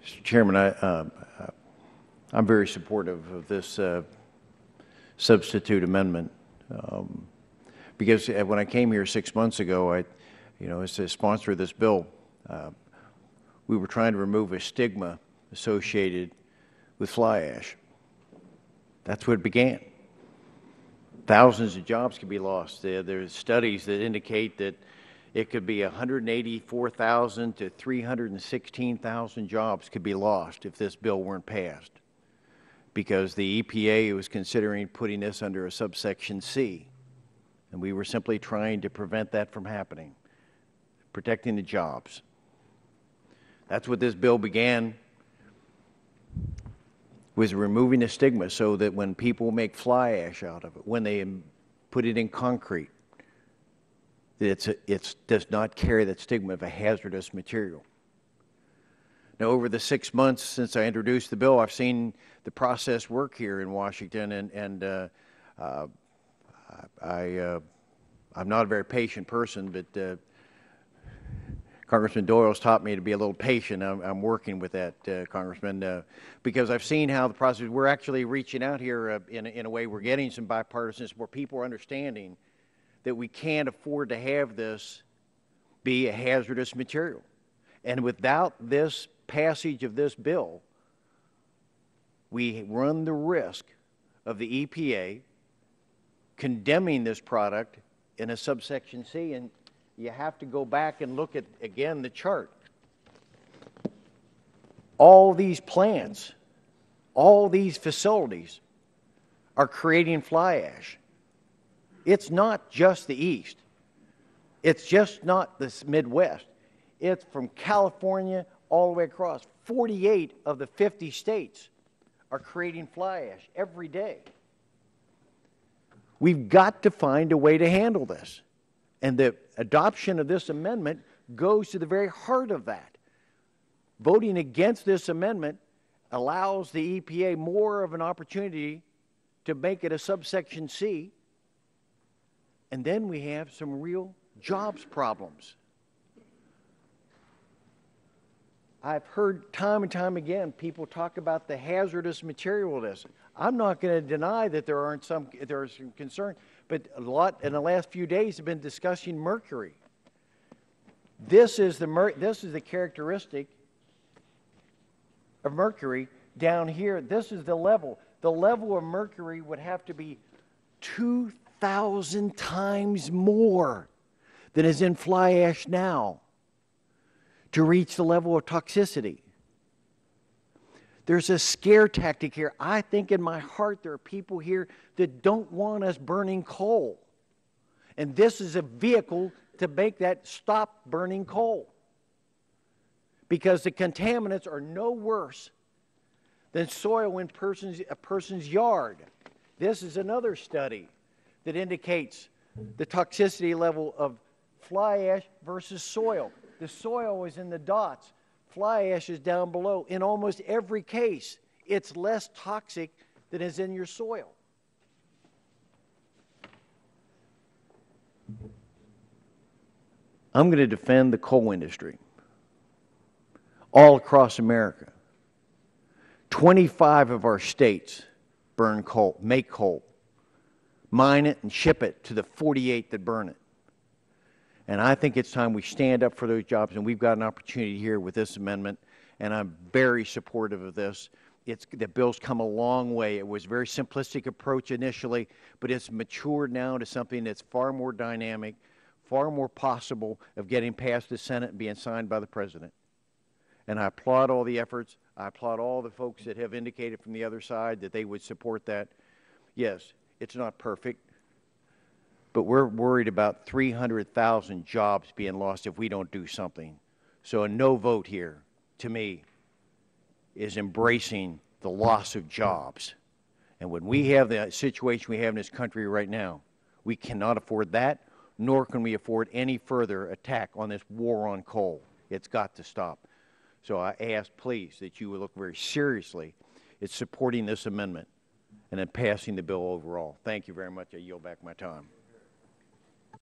Mr. Chairman, I'm very supportive of this substitute amendment because when I came here 6 months ago, as a sponsor of this bill, we were trying to remove a stigma associated with fly ash. That's what it began. Thousands of jobs could be lost. There's studies that indicate that it could be 184,000 to 316,000 jobs could be lost if this bill weren't passed, because the EPA was considering putting this under a subsection C, and we were simply trying to prevent that from happening, protecting the jobs. That's what this bill began, was removing the stigma so that when people make fly ash out of it, when they put it in concrete, it does not carry that stigma of a hazardous material. Now, over the 6 months since I introduced the bill, I've seen the process work here in Washington, and I'm not a very patient person, but Congressman Doyle's taught me to be a little patient. I'm working with that, Congressman, because I've seen how the process, we're actually reaching out here in a way, we're getting some bipartisan where people are understanding that we can't afford to have this be a hazardous material. And without this passage of this bill, we run the risk of the EPA condemning this product in a subsection C, and you have to go back and look at, again, the chart. All these plants, all these facilities are creating fly ash. It's not just the East. It's just not the Midwest. It's from California all the way across. 48 of the 50 states are creating fly ash every day. We've got to find a way to handle this. And the adoption of this amendment goes to the very heart of that. Voting against this amendment allows the EPA more of an opportunity to make it a subsection C, and then we have some real jobs problems. I've heard time and time again people talk about the hazardous material of this. I'm not going to deny that there are some concern, but a lot in the last few days have been discussing mercury. This is the characteristic of mercury down here. This is the level. The level of mercury would have to be 2,000 times more than is in fly ash now to reach the level of toxicity. There's a scare tactic here. I think in my heart there are people here that don't want us burning coal. And this is a vehicle to make that stop burning coal. Because the contaminants are no worse than soil in a person's yard. This is another study that indicates the toxicity level of fly ash versus soil. The soil is in the dots. Fly ash is down below. In almost every case, it's less toxic than is in your soil. I'm going to defend the coal industry all across America. 25 of our states burn coal, make coal, mine it and ship it to the 48 that burn it. And I think it's time we stand up for those jobs, and we've got an opportunity here with this amendment, and I'm very supportive of this. The bill's come a long way. It was a very simplistic approach initially, but it's matured now to something that's far more dynamic, far more possible of getting past the Senate and being signed by the President. And I applaud all the efforts. I applaud all the folks that have indicated from the other side that they would support that. Yes, it's not perfect, but we're worried about 300,000 jobs being lost if we don't do something. So a no vote here, to me, is embracing the loss of jobs. And when we have the situation we have in this country right now, we cannot afford that, nor can we afford any further attack on this war on coal. It's got to stop. So I ask, please, that you would look very seriously at supporting this amendment and then passing the bill overall. Thank you very much. I yield back my time.